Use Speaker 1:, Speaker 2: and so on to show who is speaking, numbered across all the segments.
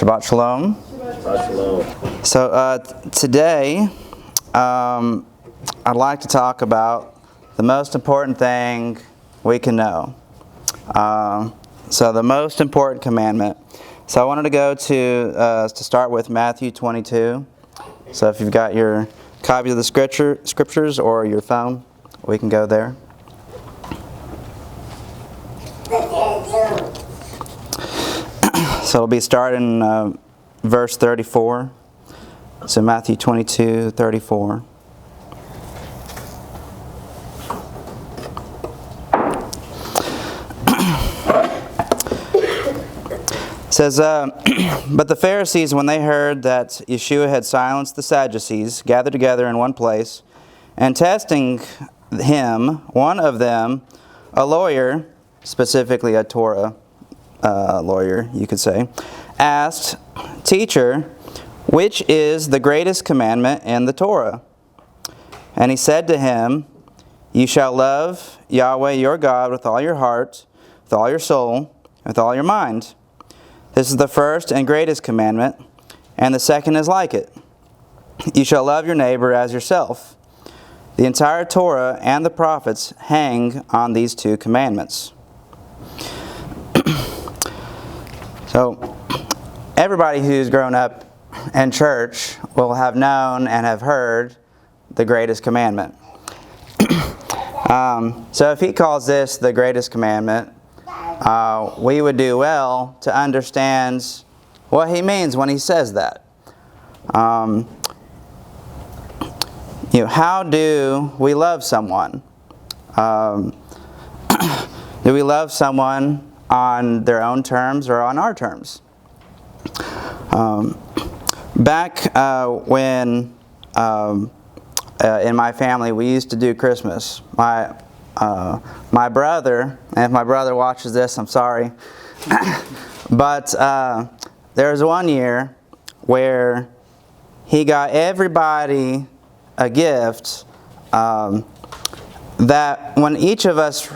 Speaker 1: Shabbat Shalom.
Speaker 2: Shabbat Shalom.
Speaker 1: So today, I'd like to talk about the most important thing we can know. So the most important commandment. So I wanted to go to start with Matthew 22. So if you've got your copy of the scriptures or your phone, we can go there. So it'll be starting verse 34. So Matthew 22, 34. It says, but the Pharisees, when they heard that Yeshua had silenced the Sadducees, gathered together in one place, and testing him, one of them, a lawyer, specifically a Torah lawyer, you could say, asked, "Teacher, which is the greatest commandment in the Torah?" And he said to him, "You shall love Yahweh your God with all your heart, with all your soul, with all your mind. This is the first and greatest commandment, and the second is like it. You shall love your neighbor as yourself. The entire Torah and the prophets hang on these two commandments." So, everybody who's grown up in church will have known and have heard the greatest commandment. So if he calls this the greatest commandment, we would do well to understand what he means when he says that. How do we love someone? Do we love someone on their own terms or on our terms? Back when in my family we used to do Christmas, my brother, and if my brother watches this, I'm sorry, but there was one year where he got everybody a gift that when each of us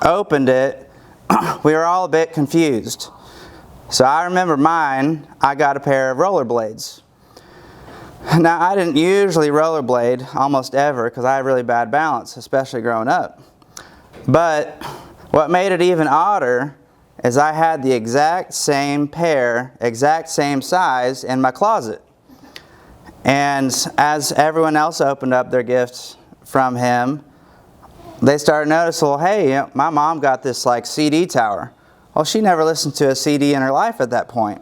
Speaker 1: opened it, we were all a bit confused. So I remember mine, I got a pair of rollerblades. Now I didn't usually rollerblade almost ever because I had really bad balance, especially growing up. But what made it even odder is I had the exact same pair, exact same size in my closet. And as everyone else opened up their gifts from him, they started noticing, well, hey, my mom got this like CD tower. Well, she never listened to a CD in her life at that point.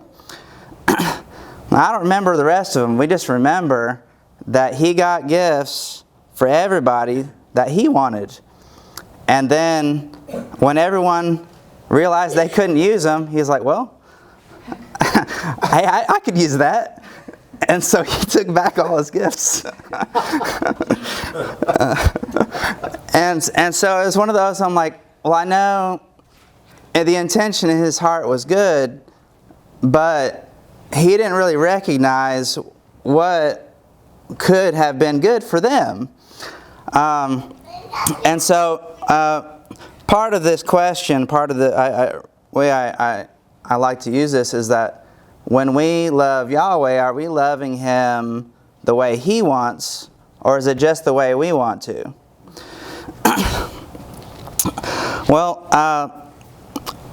Speaker 1: I don't remember the rest of them. We just remember that he got gifts for everybody that he wanted. And then when everyone realized they couldn't use them, he's like, well, I could use that. And so he took back all his gifts. And so it was one of those, I'm like, well, I know the intention in his heart was good, but he didn't really recognize what could have been good for them. And so part of this question, part of the way I like to use this is that when we love Yahweh, are we loving Him the way He wants, or is it just the way we want to? Well, I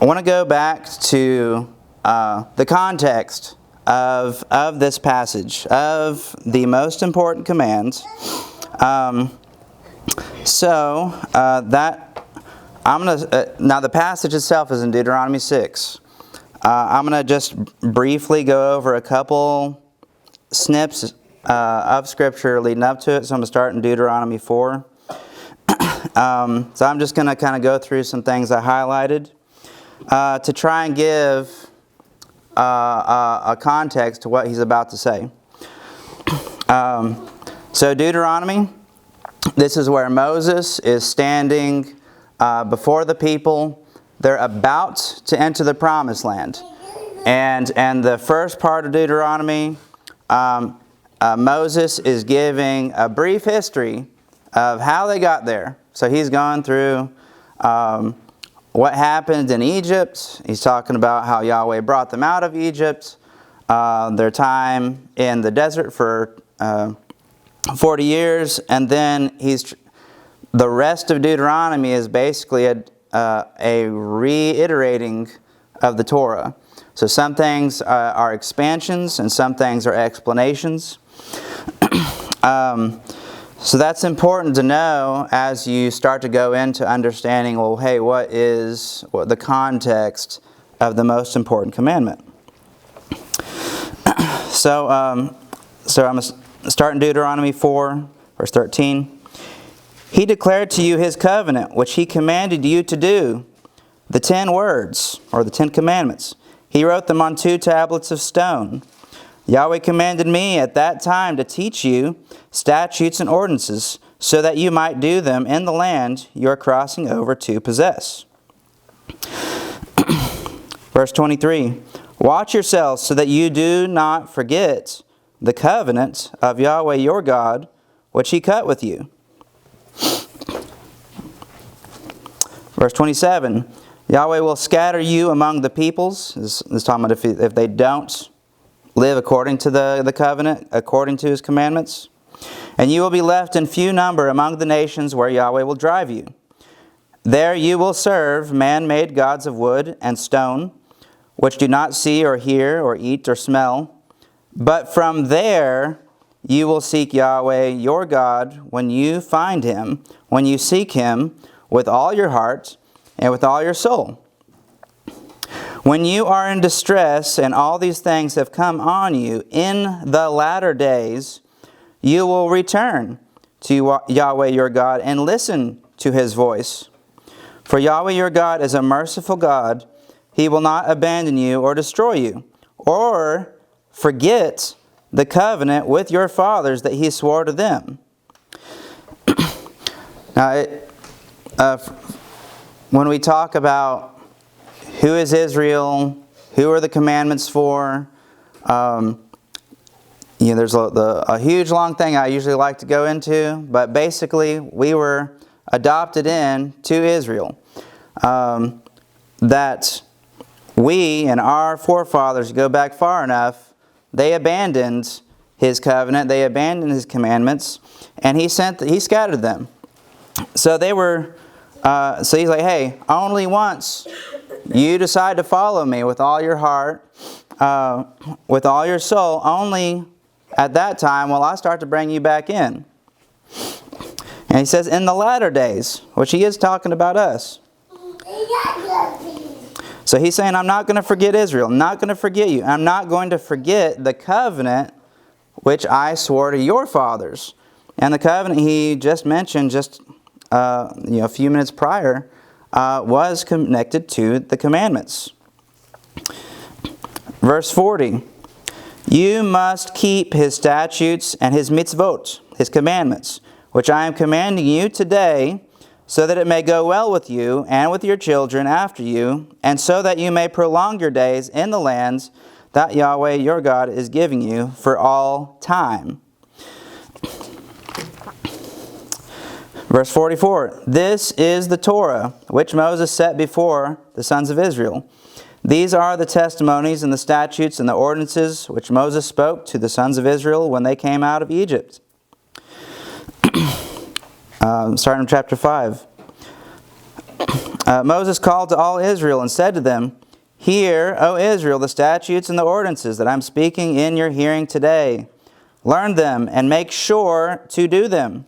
Speaker 1: want to go back to the context of this passage, of the most important commands. Now the passage itself is in Deuteronomy 6. I'm going to just briefly go over a couple snips of Scripture leading up to it. So I'm going to start in Deuteronomy 4. So I'm just going to kind of go through some things I highlighted to try and give a context to what he's about to say. So Deuteronomy, this is where Moses is standing before the people. They're about to enter the promised land. And the first part of Deuteronomy, Moses is giving a brief history of how they got there. So he's gone through what happened in Egypt. He's talking about how Yahweh brought them out of Egypt. their time in the desert for 40 years, and then the rest of Deuteronomy is basically a reiterating of the Torah. So some things are expansions and some things are explanations. So that's important to know as you start to go into understanding, well, hey, what is the context of the most important commandment? So I'm going to start in Deuteronomy 4, verse 13. He declared to you his covenant, which he commanded you to do, the 10 words, or the 10 commandments. He wrote them on 2 tablets of stone. Yahweh commanded me at that time to teach you statutes and ordinances, so that you might do them in the land you are crossing over to possess. Verse 23. Watch yourselves so that you do not forget the covenant of Yahweh your God, which he cut with you. Verse 27. Yahweh will scatter you among the peoples. This is talking about if they don't live according to the covenant, according to his commandments. And you will be left in few number among the nations where Yahweh will drive you. There you will serve man-made gods of wood and stone, which do not see or hear or eat or smell. But from there you will seek Yahweh your God when you find him, when you seek him with all your heart and with all your soul. When you are in distress and all these things have come on you in the latter days, you will return to Yahweh your God and listen to his voice. For Yahweh your God is a merciful God. He will not abandon you or destroy you, or forget the covenant with your fathers that he swore to them. Now, when we talk about who is Israel, who are the commandments for, there's a huge long thing I usually like to go into, but basically we were adopted in to Israel. That we and our forefathers go back far enough, they abandoned his covenant, they abandoned his commandments, and he scattered them. So they were, so he's like, hey, only once you decide to follow me with all your heart, with all your soul, only at that time will I start to bring you back in. And he says, in the latter days, which he is talking about us. So he's saying, I'm not going to forget Israel. I'm not going to forget you. I'm not going to forget the covenant which I swore to your fathers. And the covenant he just mentioned a few minutes prior was connected to the commandments. Verse 40. You must keep his statutes and his mitzvot, his commandments, which I am commanding you today, so that it may go well with you and with your children after you, and so that you may prolong your days in the lands that Yahweh your God is giving you for all time. Verse 44, this is the Torah which Moses set before the sons of Israel. These are the testimonies and the statutes and the ordinances which Moses spoke to the sons of Israel when they came out of Egypt. Starting in chapter 5. Moses called to all Israel and said to them, Hear, O Israel, the statutes and the ordinances that I'm speaking in your hearing today. Learn them and make sure to do them.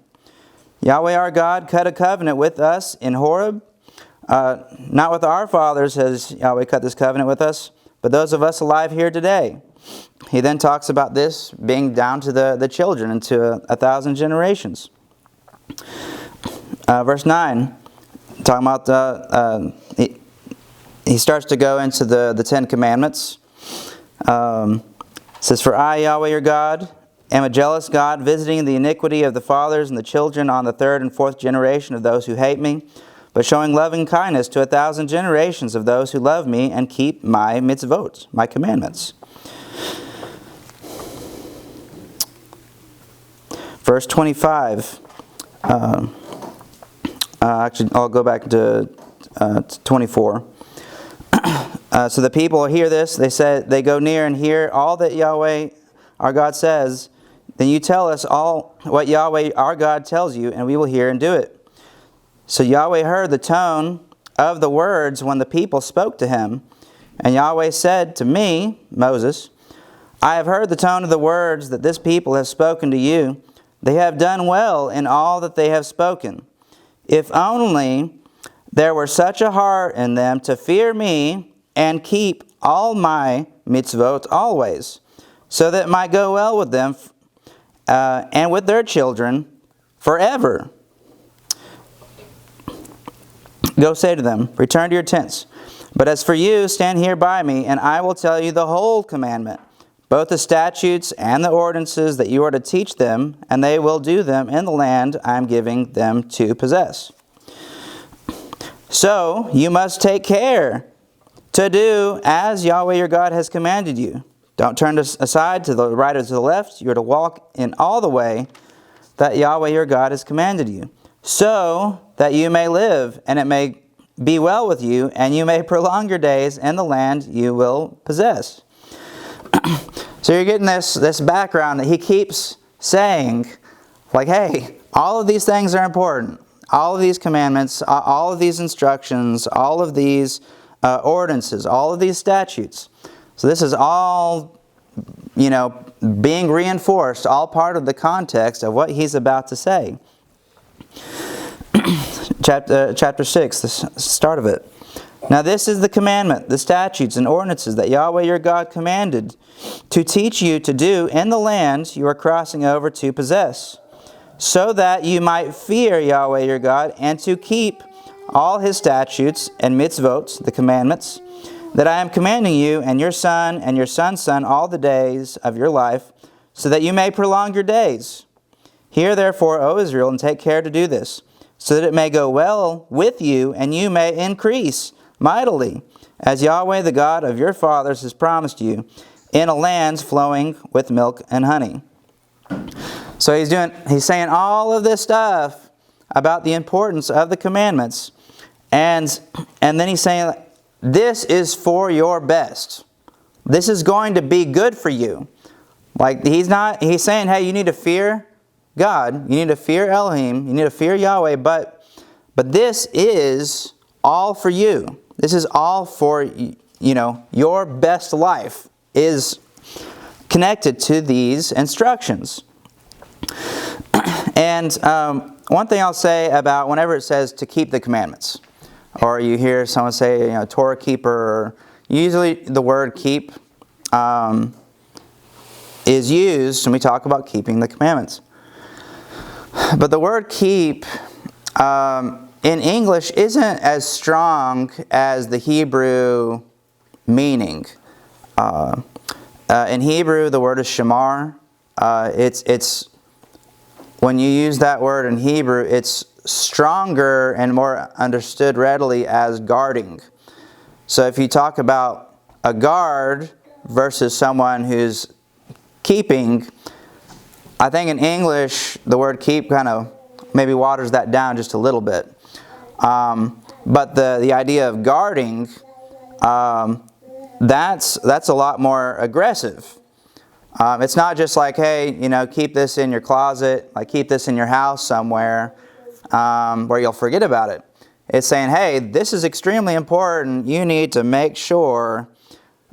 Speaker 1: Yahweh our God cut a covenant with us in Horeb. Not with our fathers has Yahweh cut this covenant with us, but those of us alive here today. He then talks about this being down to the children and to 1,000 generations. Verse 9, talking about he starts to go into the 10 Commandments. It says, For I, Yahweh your God, am a jealous God, visiting the iniquity of the fathers and the children on the 3rd and 4th generation of those who hate me, but showing loving kindness to 1,000 generations of those who love me and keep my mitzvot, my commandments. Verse 25. Actually, I'll go back to 24. So the people hear this. They go near and hear all that Yahweh our God says. Then you tell us all what Yahweh our God tells you, and we will hear and do it. So Yahweh heard the tone of the words when the people spoke to him. And Yahweh said to me, Moses, I have heard the tone of the words that this people have spoken to you. They have done well in all that they have spoken. If only there were such a heart in them to fear me and keep all my mitzvot always, so that it might go well with them and with their children forever. Go say to them, return to your tents. But as for you, stand here by me, and I will tell you the whole commandment, both the statutes and the ordinances that you are to teach them, and they will do them in the land I am giving them to possess. So you must take care to do as Yahweh your God has commanded you. Don't turn aside to the right or to the left. You are to walk in all the way that Yahweh your God has commanded you, so that you may live, and it may be well with you, and you may prolong your days in the land you will possess. So you're getting this background that he keeps saying, like, hey, all of these things are important. All of these commandments, all of these instructions, all of these ordinances, all of these statutes. So this is all, being reinforced, all part of the context of what he's about to say. Chapter 6, the start of it. Now this is the commandment, the statutes and ordinances that Yahweh your God commanded to teach you to do in the land you are crossing over to possess, so that you might fear Yahweh your God and to keep all his statutes and mitzvot, the commandments, that I am commanding you and your son and your son's son all the days of your life, so that you may prolong your days. Hear therefore, O Israel, and take care to do this, so that it may go well with you, and you may increase mightily, as Yahweh the God of your fathers has promised you, in a land flowing with milk and honey. So he's saying all of this stuff about the importance of the commandments, and then he's saying, this is for your best. This is going to be good for you. Like he's saying, hey, you need to fear God, you need to fear Elohim, you need to fear Yahweh, but this is all for you. This is all for, your best life is connected to these instructions. And one thing I'll say about whenever it says to keep the commandments, or you hear someone say, Torah keeper, or usually the word keep is used when we talk about keeping the commandments. But the word keep in English isn't as strong as the Hebrew meaning. In Hebrew, the word is shamar. It's when you use that word in Hebrew, it's stronger and more understood readily as guarding. So if you talk about a guard versus someone who's keeping, I think in English, the word keep kind of maybe waters that down just a little bit. But the idea of guarding, that's a lot more aggressive. It's not just like, hey, keep this in your closet, like keep this in your house somewhere where you'll forget about it. It's saying, hey, this is extremely important. You need to make sure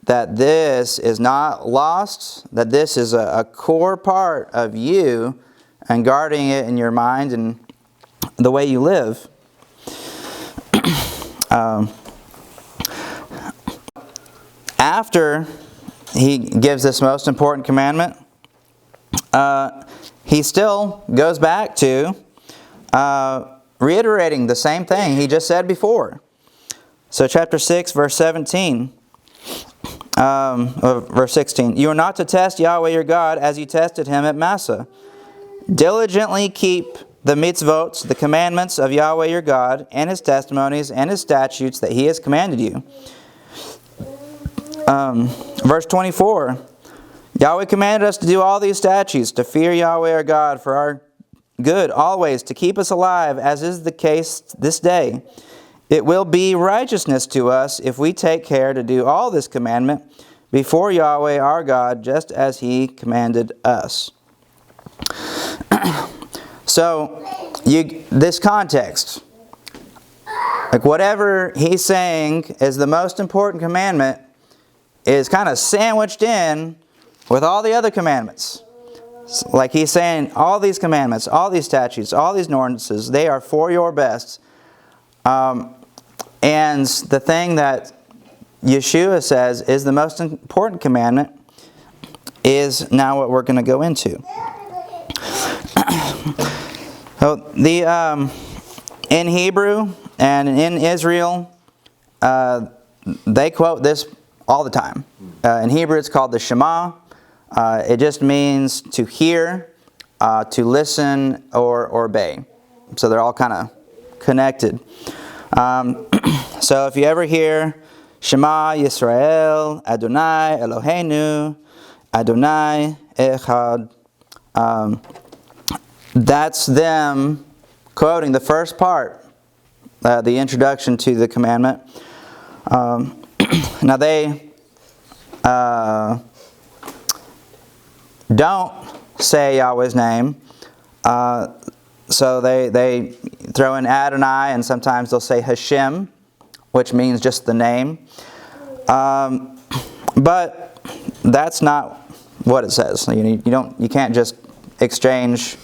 Speaker 1: that this is not lost, that this is a core part of you, and guarding it in your mind and the way you live. After he gives this most important commandment, he still goes back to reiterating the same thing he just said before. So chapter 6, verse 17. Verse 16. You are not to test Yahweh your God as you tested him at Massah. Diligently keep the mitzvot, the commandments of Yahweh your God, and his testimonies and his statutes that he has commanded you. Verse 24. Yahweh commanded us to do all these statutes, to fear Yahweh our God for our good always, to keep us alive, as is the case this day. It will be righteousness to us if we take care to do all this commandment before Yahweh our God, just as He commanded us. So, this context, like whatever He's saying is the most important commandment, is kind of sandwiched in with all the other commandments. Like He's saying, all these commandments, all these statutes, all these ordinances, they are for your best. And the thing that Yeshua says is the most important commandment is now what we're going to go into. So in Hebrew and in Israel, they quote this all the time. In Hebrew, it's called the Shema. It just means to hear, to listen, or obey. So they're all kind of connected. So if you ever hear Shema Yisrael, Adonai Eloheinu, Adonai Echad, that's them quoting the first part, the introduction to the commandment. Now they don't say Yahweh's name, so they throw in Adonai, and sometimes they'll say Hashem, which means just the name. But that's not what it says. You can't just exchange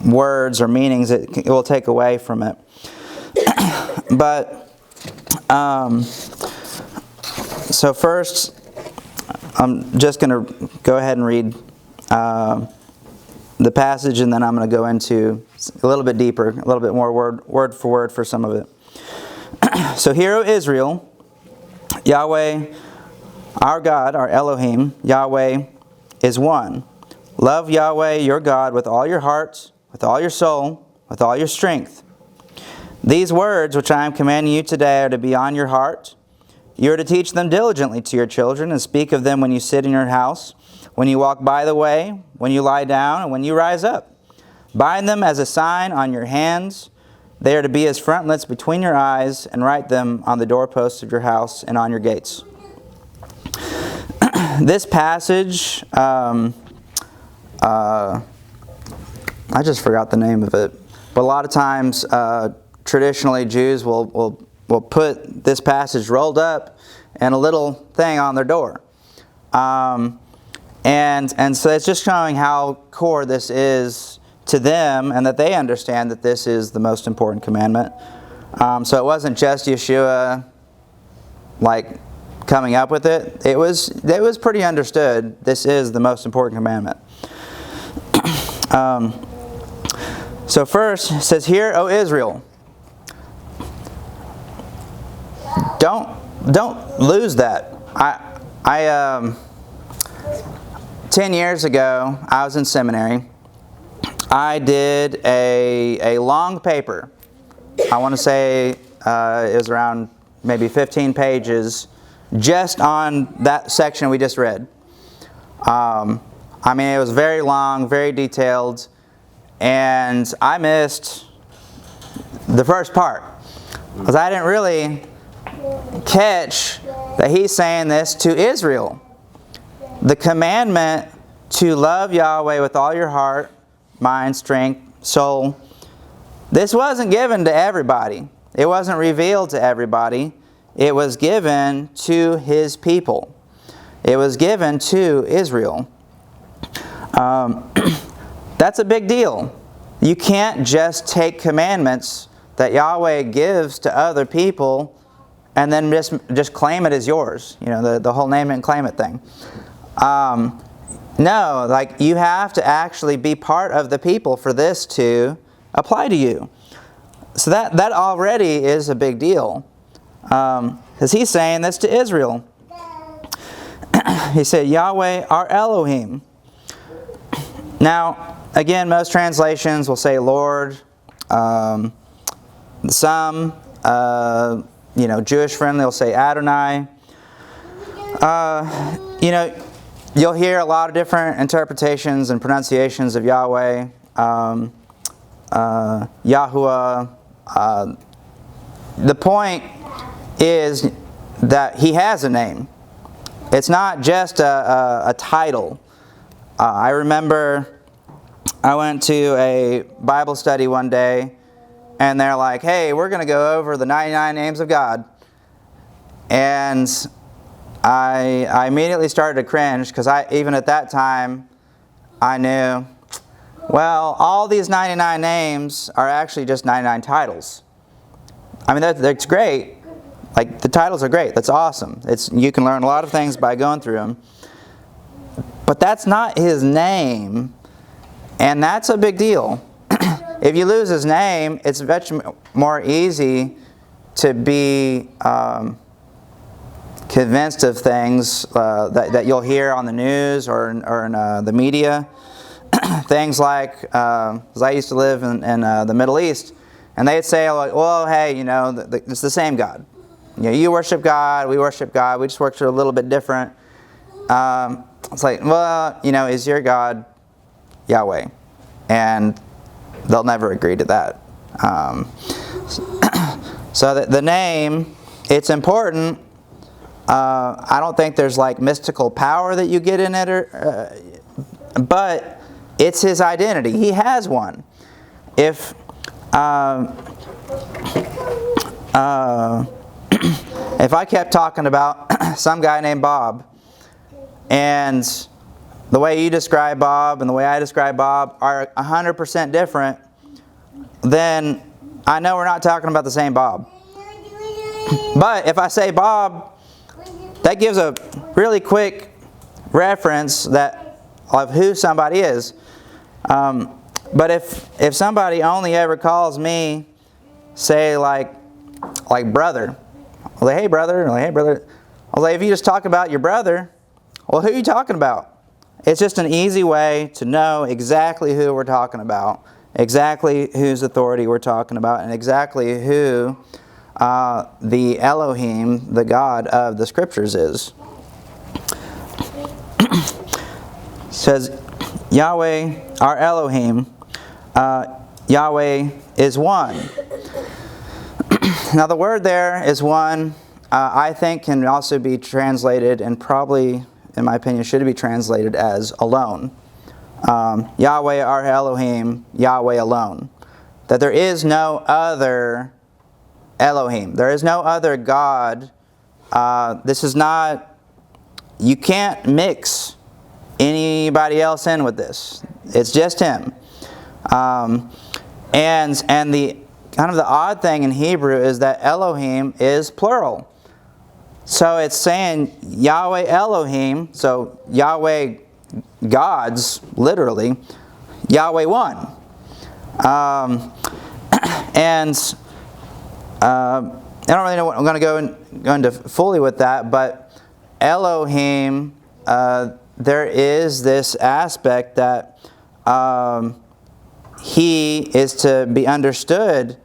Speaker 1: words or meanings. It will take away from it. But so first, I'm just going to go ahead and read the passage, and then I'm going to go into a little bit deeper, a little bit more word for word for some of it. So, hear, O Israel, Yahweh, our God, our Elohim, Yahweh is one. Love Yahweh, your God, with all your heart, with all your soul, with all your strength. These words which I am commanding you today are to be on your heart. You are to teach them diligently to your children, and speak of them when you sit in your house, when you walk by the way, when you lie down, and when you rise up. Bind them as a sign on your hands. They are to be as frontlets between your eyes, and write them on the doorposts of your house and on your gates. This passage, I just forgot the name of it, but a lot of times, traditionally, Jews will put this passage rolled up and a little thing on their door. And so it's just showing how core this is to them, and that they understand that this is the most important commandment. So it wasn't just Yeshua coming up with it. It was pretty understood. This is the most important commandment. So first, it says, "Hear, O Israel." Don't lose that. 10 years ago, I was in seminary. I did a long paper. I want to say it was around maybe 15 pages, just on that section we just read. It was very long, very detailed, and I missed the first part because I didn't really catch that he's saying this to Israel. The commandment to love Yahweh with all your heart, mind, strength, soul. This wasn't given to everybody. It wasn't revealed to everybody. It was given to His people. It was given to Israel. That's a big deal. You can't just take commandments that Yahweh gives to other people and then just claim it as yours. The whole name it and claim it thing. No, you have to actually be part of the people for this to apply to you. So that already is a big deal. Because he's saying this to Israel. He said, Yahweh, our Elohim. Now, again, most translations will say Lord. Some, Jewish friendly will say Adonai. You'll hear a lot of different interpretations and pronunciations of Yahweh. YAHWEH, the point is that He has a name. It's not just a title. I remember I went to a Bible study one day, and they're like, hey, we're going to go over the 99 names of God. And I immediately started to cringe, because even at that time, I knew, well, all these 99 names are actually just 99 titles. I mean, that's great. Like, the titles are great. That's awesome. You can learn a lot of things by going through them. But that's not His name, and that's a big deal. If you lose His name, it's much more easy to be convinced of things that you'll hear on the news or in the media. Things like, because I used to live in the Middle East, and they'd say, like, well, hey, it's the same God. You worship God, we worship God, we just worship a little bit different. It's like, well, is your God Yahweh? And they'll never agree to that. So the name, it's important. I don't think there's like mystical power that you get in it, but it's His identity. He has one. If I kept talking about some guy named Bob, and the way you describe Bob and the way I describe Bob are 100% different, then I know we're not talking about the same Bob. But if I say Bob, that gives a really quick reference of who somebody is. But if somebody only ever calls me, say like brother, I'll say, hey brother, I'll say, if you just talk about your brother, well, who are you talking about? It's just an easy way to know exactly who we're talking about, exactly whose authority we're talking about, and exactly who the Elohim, the God of the Scriptures, is. It says, Yahweh, our Elohim, Yahweh is one. Now the word there is one, I think can also be translated, and probably, in my opinion, should be translated as alone. Yahweh, our Elohim, Yahweh alone. That there is no other Elohim. There is no other God. This is not, you can't mix anybody else in with this. It's just Him. And the kind of the odd thing in Hebrew is that Elohim is plural. So it's saying Yahweh Elohim, so Yahweh gods, literally, Yahweh one. And I don't really know what I'm going to go into fully with that, but Elohim, there is this aspect that He is to be understood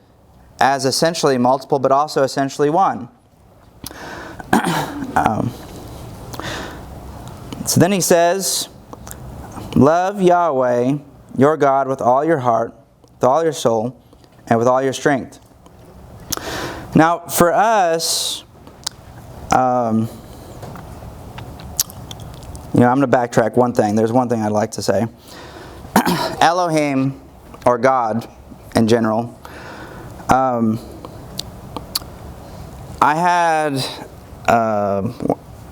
Speaker 1: as essentially multiple, but also essentially one. So then He says, love Yahweh, your God, with all your heart, with all your soul, and with all your strength. Now, for us, I'm going to backtrack one thing. There's one thing I'd like to say. Elohim, or God in general, I had,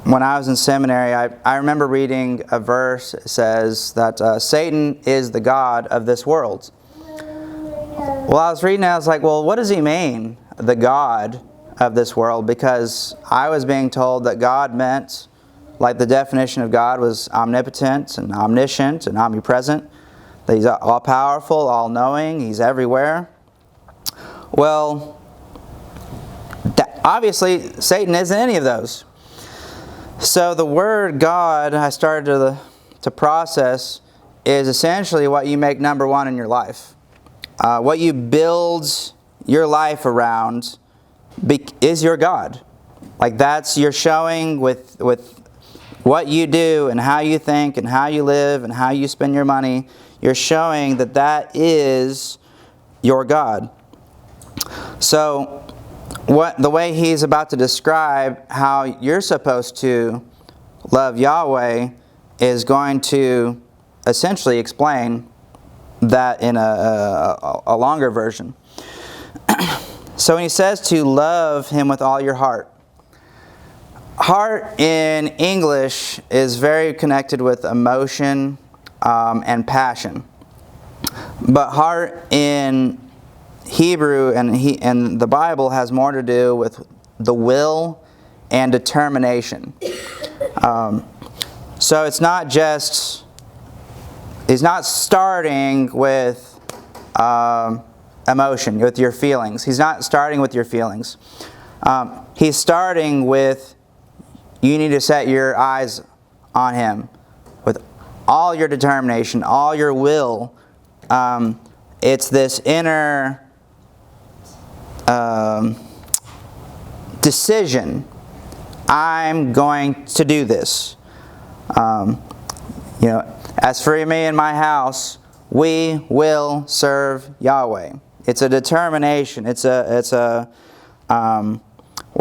Speaker 1: when I was in seminary, I remember reading a verse that says that Satan is the god of this world. Well, I was reading it, I was like, well, what does he mean, the god of this world? Because I was being told that God meant, like the definition of God was omnipotent and omniscient and omnipresent, that He's all-powerful, all-knowing, He's everywhere. Well, obviously, Satan isn't any of those. So the word God, I started to process, is essentially what you make number one in your life. What you build your life around is your God. Like that's you're showing with what you do and how you think and how you live and how you spend your money. You're showing that is your God. So the way he's about to describe how you're supposed to love Yahweh is going to essentially explain that in a longer version. So when he says to love him with all your heart, heart in English is very connected with emotion and passion. But heart in Hebrew and the Bible has more to do with the will and determination. So it's not just, he's not starting with emotion, with your feelings. He's not starting with your feelings. He's starting with, you need to set your eyes on him with all your determination, all your will. It's this inner decision. I'm going to do this. As for me and my house, we will serve Yahweh. It's a determination. We're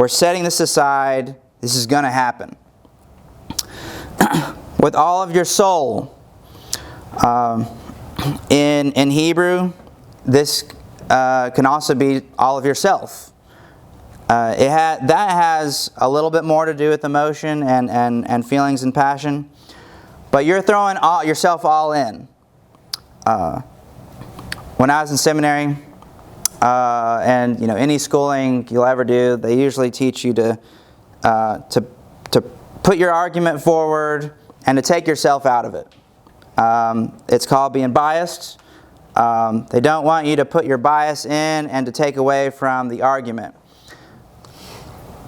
Speaker 1: setting this aside. This is going to happen. With all of your soul. In Hebrew, this can also be all of yourself. That has a little bit more to do with emotion and feelings and passion. But you're throwing yourself all in. When I was in seminary, and any schooling you'll ever do, they usually teach you to put your argument forward and to take yourself out of it. It's called being biased. They don't want you to put your bias in and to take away from the argument.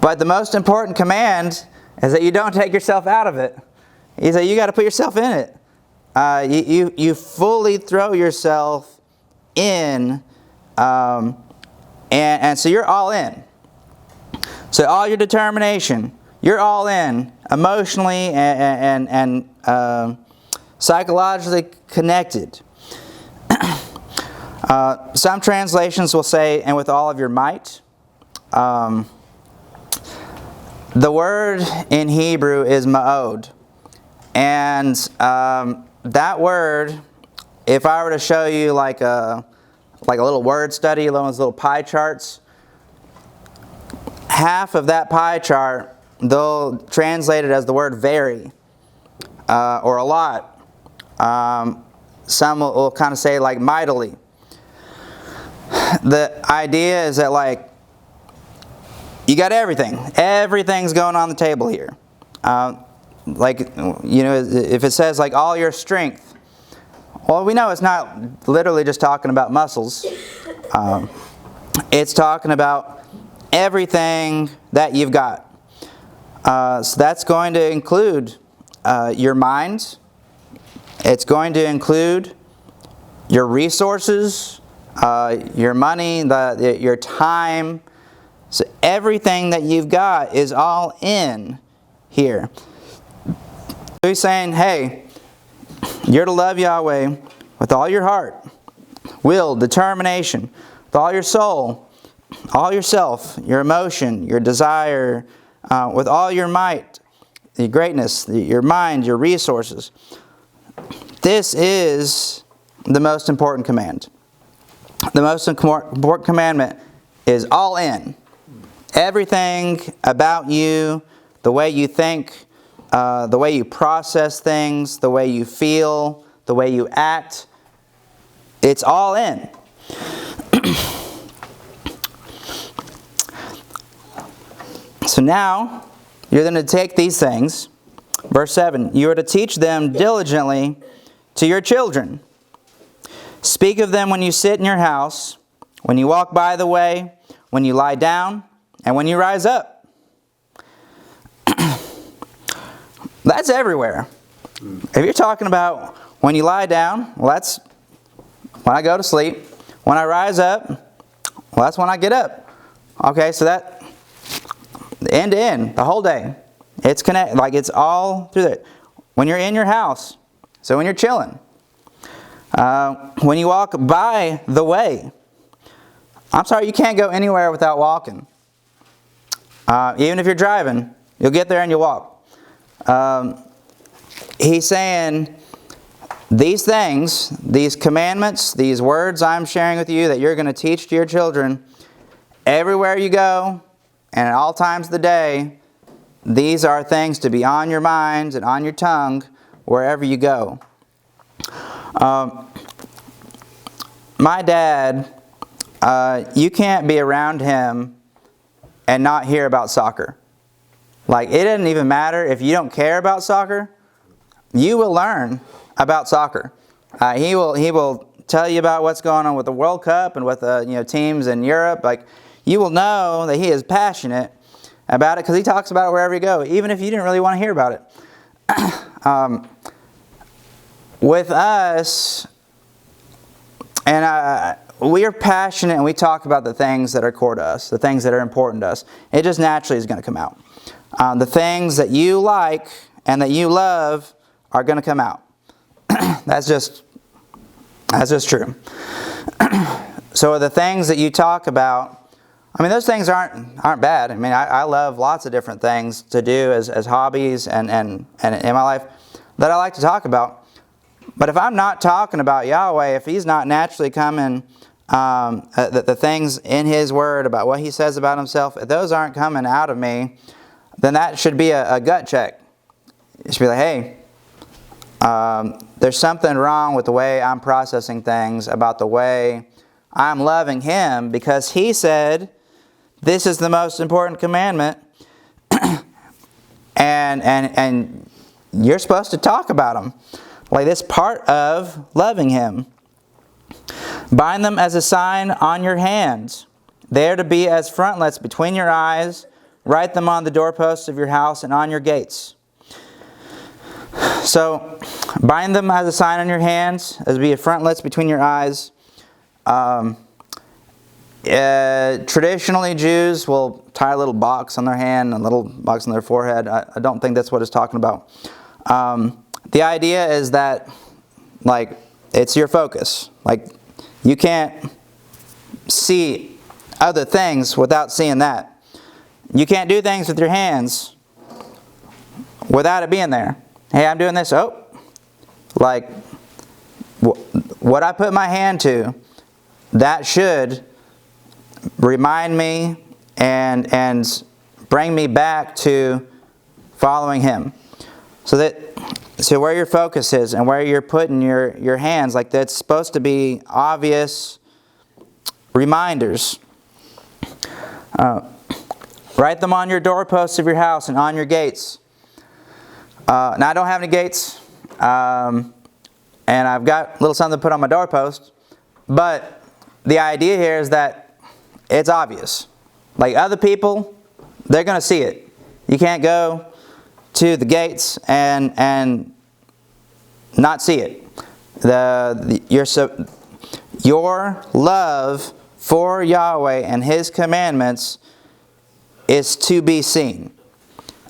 Speaker 1: But the most important command is that you don't take yourself out of it. He said you got to put yourself in it. You fully throw yourself in, and so you're all in. So all your determination, you're all in, emotionally and psychologically connected. Some translations will say, and with all of your might. The word in Hebrew is ma'od. And that word, if I were to show you like a little word study, those little pie charts, half of that pie chart, they'll translate it as the word very, or a lot. Some will kind of say like mightily. The idea is that you got everything. Everything's going on the table here. If it says all your strength, well, we know it's not literally just talking about muscles. It's talking about everything that you've got. So that's going to include your mind. It's going to include your resources, your money, your time. So everything that you've got is all in here. So he's saying, hey, you're to love Yahweh with all your heart, will, determination, with all your soul, all yourself, your emotion, your desire, with all your might, your greatness, your mind, your resources. This is the most important command. The most important commandment is all in. Everything about you, the way you think, the way you process things, the way you feel, the way you act, it's all in. So now, you're going to take these things. Verse 7, you are to teach them diligently to your children. Speak of them when you sit in your house, when you walk by the way, when you lie down, and when you rise up. That's everywhere. If you're talking about when you lie down, well, that's when I go to sleep. When I rise up, well, that's when I get up. Okay, so that end to end, the whole day. It's connected, it's all through there. When you're in your house, so when you're chilling. When you walk by the way. I'm sorry, you can't go anywhere without walking. Even if you're driving, you'll get there and you'll walk. He's saying these things, these commandments, these words I'm sharing with you that you're going to teach to your children, everywhere you go and at all times of the day, these are things to be on your minds and on your tongue wherever you go. My dad, you can't be around him and not hear about soccer. Like, it doesn't even matter if you don't care about soccer, you will learn about soccer. He will tell you about what's going on with the World Cup and with teams in Europe. Like, you will know that he is passionate about it because he talks about it wherever you go, even if you didn't really want to hear about it. With us, and we are passionate and we talk about the things that are core to us, the things that are important to us. It just naturally is going to come out. The things that you like and that you love are going to come out. That's just true. So the things that you talk about, I mean, those things aren't bad. I mean, I love lots of different things to do as hobbies and in my life that I like to talk about. But if I'm not talking about Yahweh, if He's not naturally coming, the things in His Word about what He says about Himself, if those aren't coming out of me, then that should be a gut check. It should be like, hey, there's something wrong with the way I'm processing things, about the way I'm loving Him, because He said this is the most important commandment, and you're supposed to talk about Him. Like, this part of loving Him. Bind them as a sign on your hands. They are to be as frontlets between your eyes. Write them on the doorposts of your house and on your gates. So, bind them as a sign on your hands, as be a frontlets between your eyes. Traditionally, Jews will tie a little box on their hand, a little box on their forehead. I don't think that's what it's talking about. The idea is that, like, it's your focus. Like, you can't see other things without seeing that. You can't do things with your hands without it being there. Hey, I'm doing this. Oh, like, what I put my hand to, that should remind me and bring me back to following Him. So where your focus is and where you're putting your hands, like, that's supposed to be obvious reminders. Write them on your doorposts of your house and on your gates. Now, I don't have any gates, and I've got a little something to put on my doorpost, but the idea here is that it's obvious. Like, other people, they're going to see it. You can't go to the gates and not see it. Your love for Yahweh and His commandments is to be seen.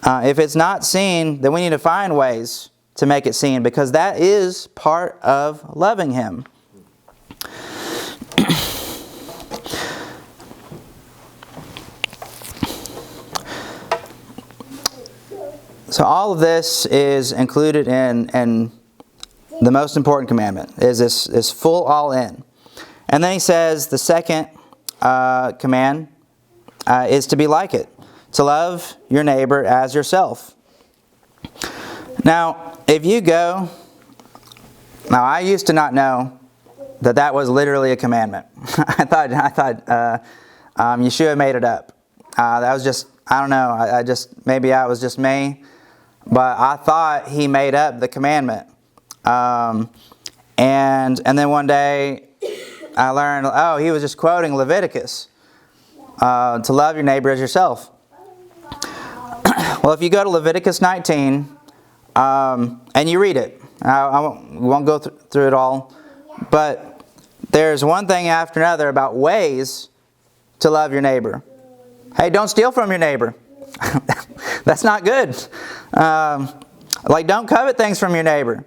Speaker 1: If it's not seen, then we need to find ways to make it seen, because that is part of loving Him. So all of this is included in the most important commandment, is this full all in. And then he says the second command is to be like it, to love your neighbor as yourself. Now, if you go, now I used to not know that was literally a commandment. I thought Yeshua made it up. That was just, I don't know, maybe I was just me. But I thought he made up the commandment. And then one day I learned, he was just quoting Leviticus. To love your neighbor as yourself. Well, if you go to Leviticus 19, and you read it, I won't go through it all, but there's one thing after another about ways to love your neighbor. Hey, don't steal from your neighbor. That's not good. Don't covet things from your neighbor.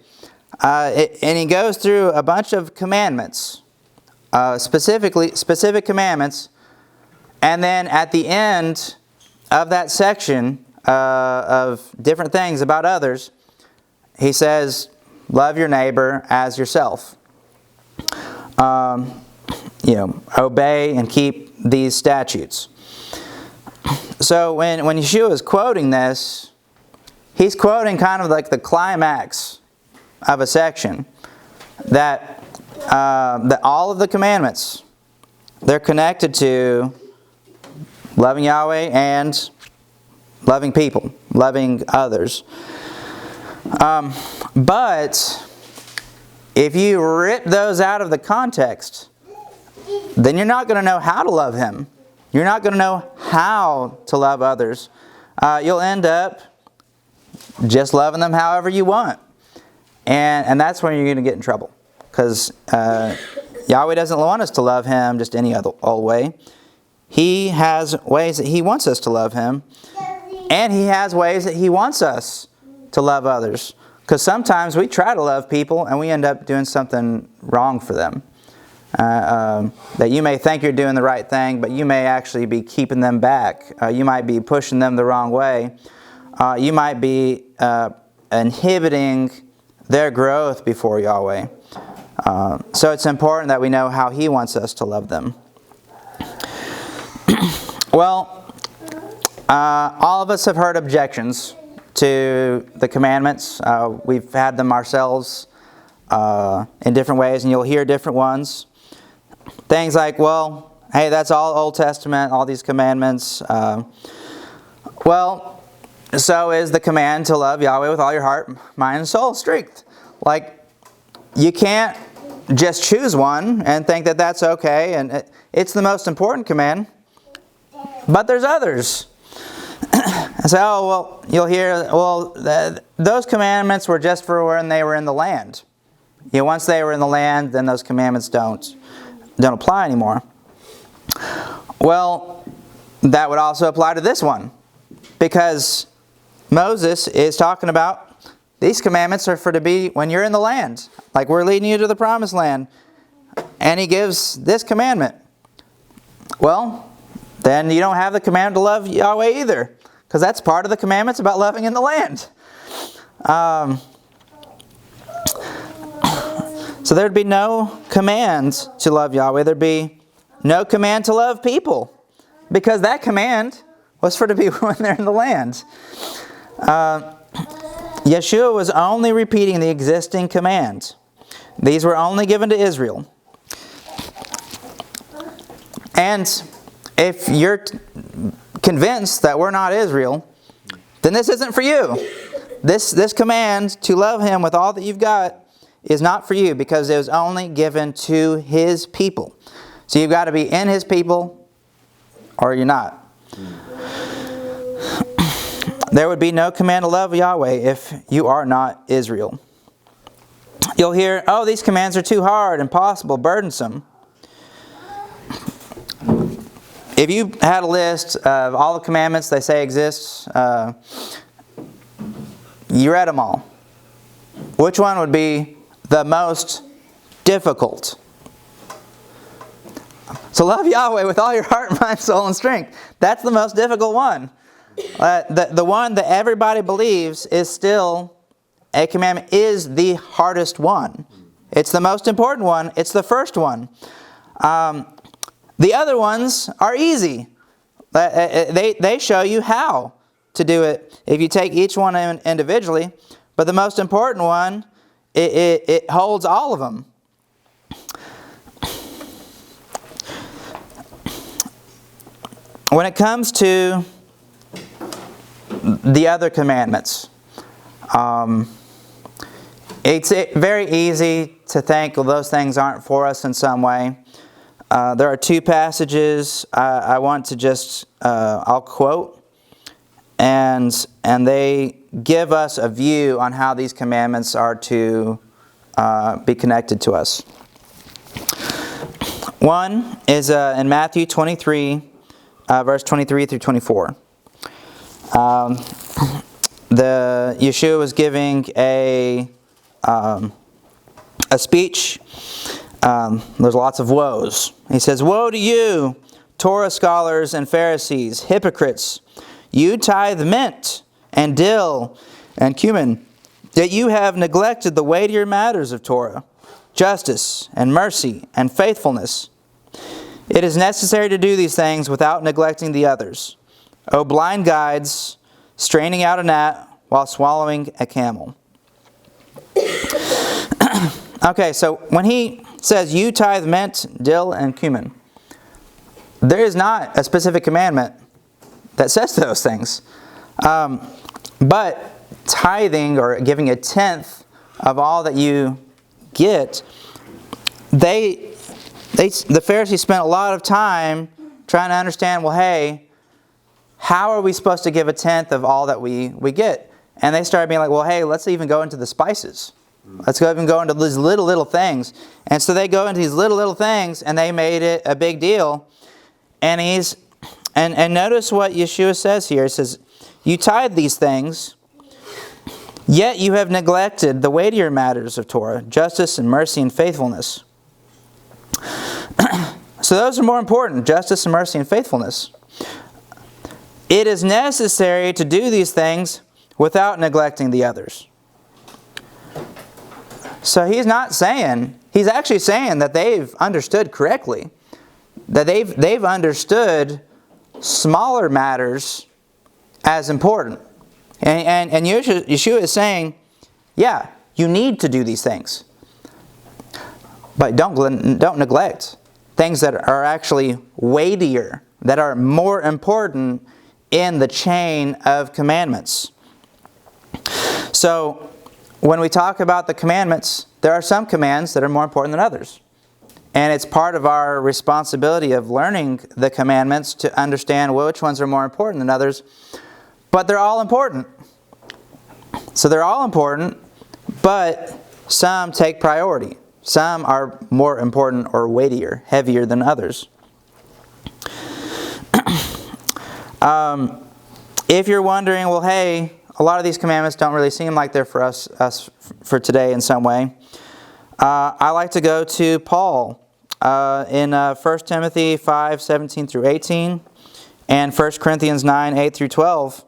Speaker 1: And he goes through a bunch of commandments, specific commandments, and then at the end, of that section of different things about others, he says, love your neighbor as yourself. Obey and keep these statutes. So when Yeshua is quoting this, he's quoting kind of like the climax of a section that all of the commandments, they're connected to loving Yahweh and loving people, loving others. But if you rip those out of the context, then you're not going to know how to love Him. You're not going to know how to love others. You'll end up just loving them however you want. And that's when you're going to get in trouble. Because Yahweh doesn't want us to love Him just any other old way. He has ways that He wants us to love Him. And He has ways that He wants us to love others. Because sometimes we try to love people and we end up doing something wrong for them. That you may think you're doing the right thing, but you may actually be keeping them back. You might be pushing them the wrong way. You might be inhibiting their growth before Yahweh. So it's important that we know how He wants us to love them. Well, all of us have heard objections to the commandments. We've had them ourselves in different ways, and you'll hear different ones. Things like, well, hey, that's all Old Testament, all these commandments. Well, so is the command to love Yahweh with all your heart, mind, and soul, strength. Like, you can't just choose one and think that that's okay, and it's the most important command. But there's others. And so, well, you'll hear, those commandments were just for when they were in the land. Once they were in the land, then those commandments don't apply anymore. Well, that would also apply to this one. Because Moses is talking about these commandments are for to be when you're in the land. Like we're leading you to the promised land. And he gives this commandment. Well, then you don't have the command to love Yahweh either. Because that's part of the commandments about loving in the land. So there'd be no command to love Yahweh. There'd be no command to love people. Because that command was for to be when they're in the land. Yeshua was only repeating the existing commands. These were only given to Israel. And if you're convinced that we're not Israel, then this isn't for you. This command to love Him with all that you've got is not for you because it was only given to His people. So you've got to be in His people or you're not. There would be no command to love Yahweh if you are not Israel. You'll hear, oh, these commands are too hard, impossible, burdensome. If you had a list of all the commandments they say exist, you read them all. Which one would be the most difficult? So love Yahweh with all your heart, mind, soul, and strength. That's the most difficult one. The one that everybody believes is still a commandment is the hardest one. It's the most important one. It's the first one. The other ones are easy. They show you how to do it if you take each one individually. But the most important one, it holds all of them. When it comes to the other commandments, it's very easy to think, well, those things aren't for us in some way. There are two passages I want to just, I'll quote, and they give us a view on how these commandments are to be connected to us. One is in Matthew 23, verse 23 through 24. Yeshua was giving a speech. There's lots of woes. He says, "Woe to you, Torah scholars and Pharisees, hypocrites! you tithe mint and dill and cumin, yet you have neglected the weightier matters of Torah, justice and mercy and faithfulness. It is necessary to do these things without neglecting the others. O blind guides, straining out a gnat while swallowing a camel. Okay, so when he says you tithe mint, dill, and cumin, there is not a specific commandment that says those things. But tithing, or giving a tenth of all that you get, the Pharisees spent a lot of time trying to understand, well, hey, how are we supposed to give a tenth of all that we get? And they started being like, well, hey, let's even go into the spices. Let's even go into these little things. And so they go into these little things, and they made it a big deal. And notice what Yeshua says here. It says, you tithe these things, yet you have neglected the weightier matters of Torah, justice and mercy and faithfulness. So those are more important, justice and mercy and faithfulness. It is necessary to do these things without neglecting the others. So he's actually saying that they've understood correctly. That they've understood smaller matters as important. And Yeshua is saying, yeah, you need to do these things. But don't neglect things that are actually weightier, that are more important in the chain of commandments. So, when we talk about the commandments, there are some commands that are more important than others. And it's part of our responsibility of learning the commandments to understand which ones are more important than others. But they're all important. So they're all important, but some take priority. Some are more important or weightier, heavier than others. If you're wondering, well, hey, a lot of these commandments don't really seem like they're for us for today in some way. I like to go to Paul in 1 Timothy 5, 17 through 18 and 1 Corinthians 9, 8 through 12.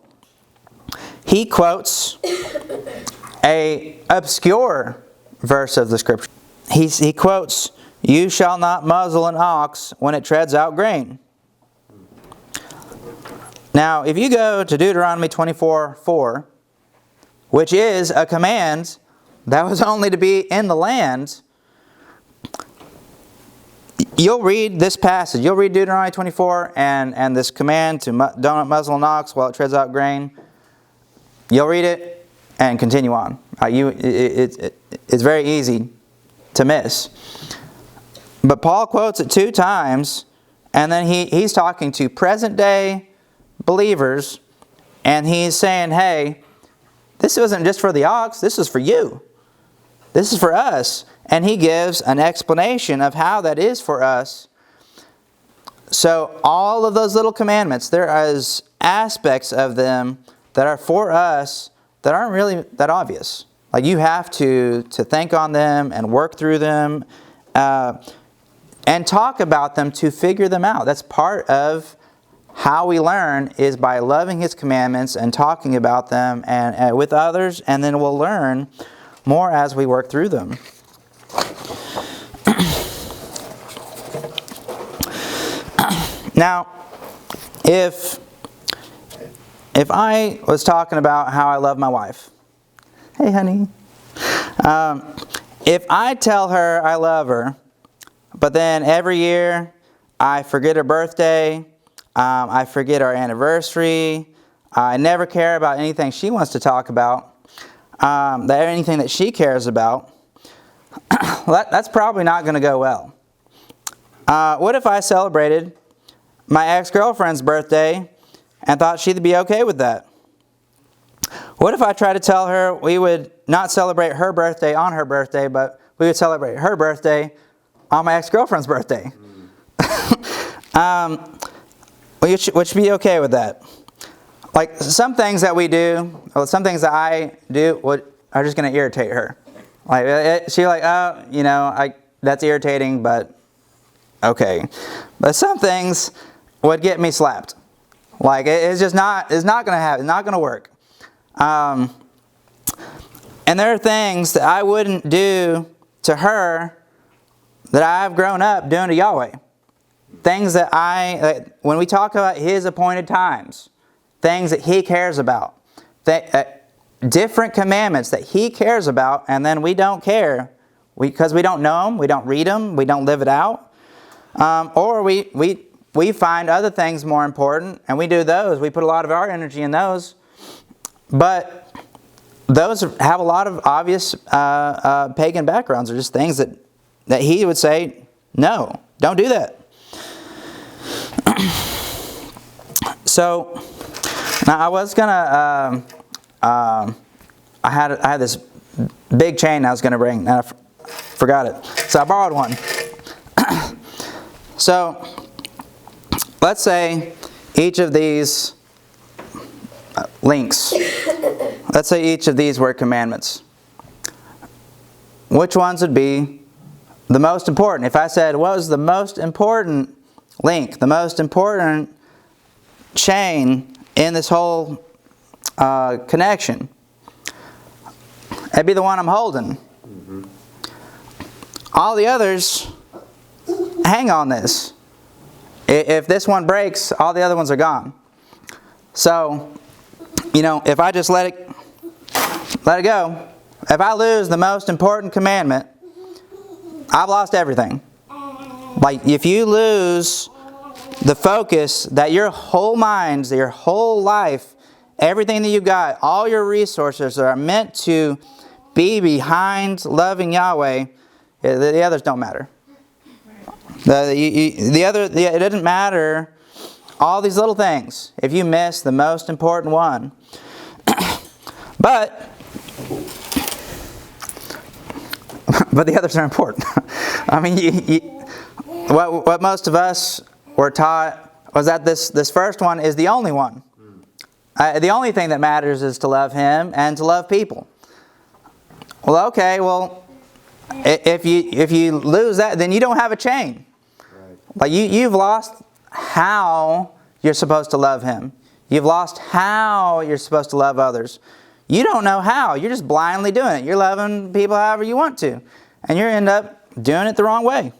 Speaker 1: He quotes an obscure verse of the Scripture. He quotes, "You shall not muzzle an ox when it treads out grain." Now, if you go to Deuteronomy 24:4, which is a command that was only to be in the land, you'll read this passage. You'll read Deuteronomy 24 and this command to don't muzzle an ox while it treads out grain. You'll read it and continue on. It's very easy to miss. But Paul quotes it 2 times, and then he's talking to present day believers, and he's saying, hey, this wasn't just for the ox, this is for you. This is for us. And he gives an explanation of how that is for us. So all of those little commandments, there is aspects of them that are for us that aren't really that obvious. Like you have to think on them and work through them and talk about them to figure them out. That's part of how we learn, is by loving His commandments and talking about them and with others, and then we'll learn more as we work through them. Now, if I was talking about how I love my wife, hey honey, if I tell her I love her, but then every year I forget her birthday, I forget our anniversary, I never care about anything she wants to talk about, anything that she cares about, well, that's probably not going to go well. What if I celebrated my ex-girlfriend's birthday and thought she'd be okay with that? What if I tried to tell her we would not celebrate her birthday on her birthday, but we would celebrate her birthday on my ex-girlfriend's birthday? Would she be okay with that? Like some things that we do, or some things that I do are just going to irritate her. Like she's like, oh, that's irritating, but okay. But some things would get me slapped. Like it's just not. It's not going to happen. It's not going to work. And there are things that I wouldn't do to her that I've grown up doing to Yahweh. Things that when we talk about His appointed times, things that He cares about, different commandments that He cares about, and then we don't care because we don't know them, we don't read them, we don't live it out, or we find other things more important, and we do those. We put a lot of our energy in those, but those have a lot of obvious pagan backgrounds, or just things that He would say, no, don't do that. So now I was gonna. I had this big chain I was gonna bring, and I forgot it. So I borrowed one. So let's say each of these links. Let's say each of these were commandments. Which ones would be the most important? If I said, what was the most important link, the most important chain in this whole connection, it'd be the one I'm holding. Mm-hmm. All the others hang on this. If this one breaks, all the other ones are gone. So, if I just let it go, if I lose the most important commandment, I've lost everything. Like, if you lose the focus that your whole mind, your whole life, everything that you've got, all your resources are meant to be behind loving Yahweh, the others don't matter. It doesn't matter all these little things if you miss the most important one. But the others are important. I mean, what most of us were taught was that this first one is the only one. The only thing that matters is to love Him and to love people. Well, okay, if you lose that, then you don't have a chain. Right. Like you've lost how you're supposed to love Him. You've lost how you're supposed to love others. You don't know how. You're just blindly doing it. You're loving people however you want to. And you end up doing it the wrong way.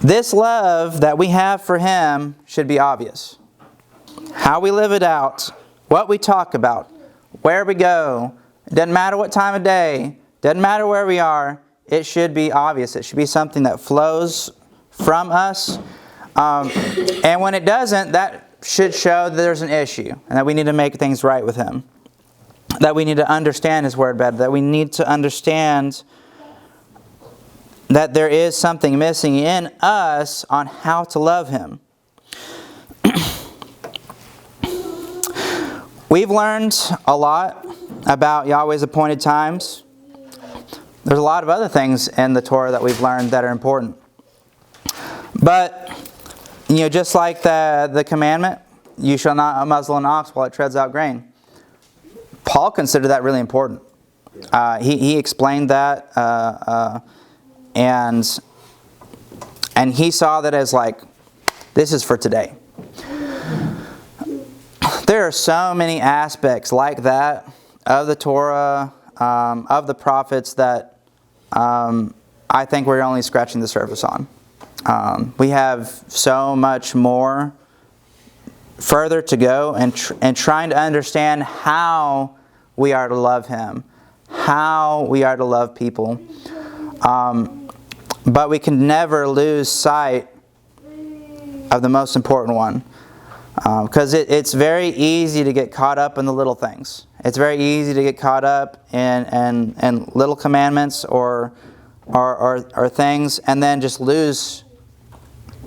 Speaker 1: This love that we have for Him should be obvious. How we live it out, what we talk about, where we go. It doesn't matter what time of day. Doesn't matter where we are. It should be obvious. It should be something that flows from us. And when it doesn't, that should show that there's an issue and that we need to make things right with Him. That we need to understand His Word better. That we need to understand that there is something missing in us on how to love Him. We've learned a lot about Yahweh's appointed times. There's a lot of other things in the Torah that we've learned that are important. But, just like the commandment, you shall not muzzle an ox while it treads out grain. Paul considered that really important. He explained that, and he saw that as like, this is for today. There are so many aspects like that of the Torah, of the prophets that I think we're only scratching the surface on. We have so much more further to go and trying to understand how we are to love Him, how we are to love people. But we can never lose sight of the most important one. Because it's very easy to get caught up in the little things. It's very easy to get caught up in little commandments or things and then just lose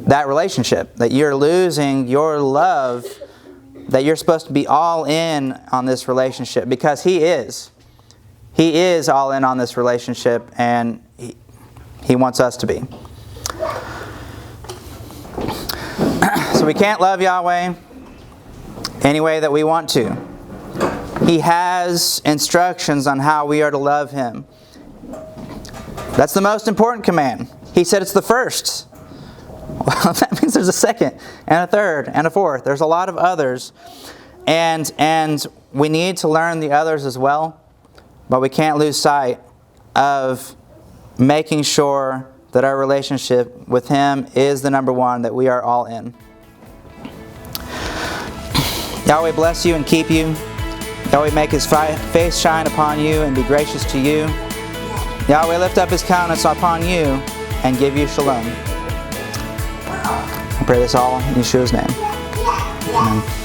Speaker 1: that relationship. That you're losing your love, that you're supposed to be all in on this relationship because He is. He is all in on this relationship and He wants us to be. So we can't love Yahweh any way that we want to. He has instructions on how we are to love Him. That's the most important command. He said it's the first. Well, that means there's a second and a third and a fourth. There's a lot of others. And we need to learn the others as well. But we can't lose sight of making sure that our relationship with Him is the number one, that we are all in. Yahweh bless you and keep you. Yahweh make His face shine upon you and be gracious to you. Yahweh lift up His countenance upon you and give you shalom. I pray this all in Yeshua's name. Amen.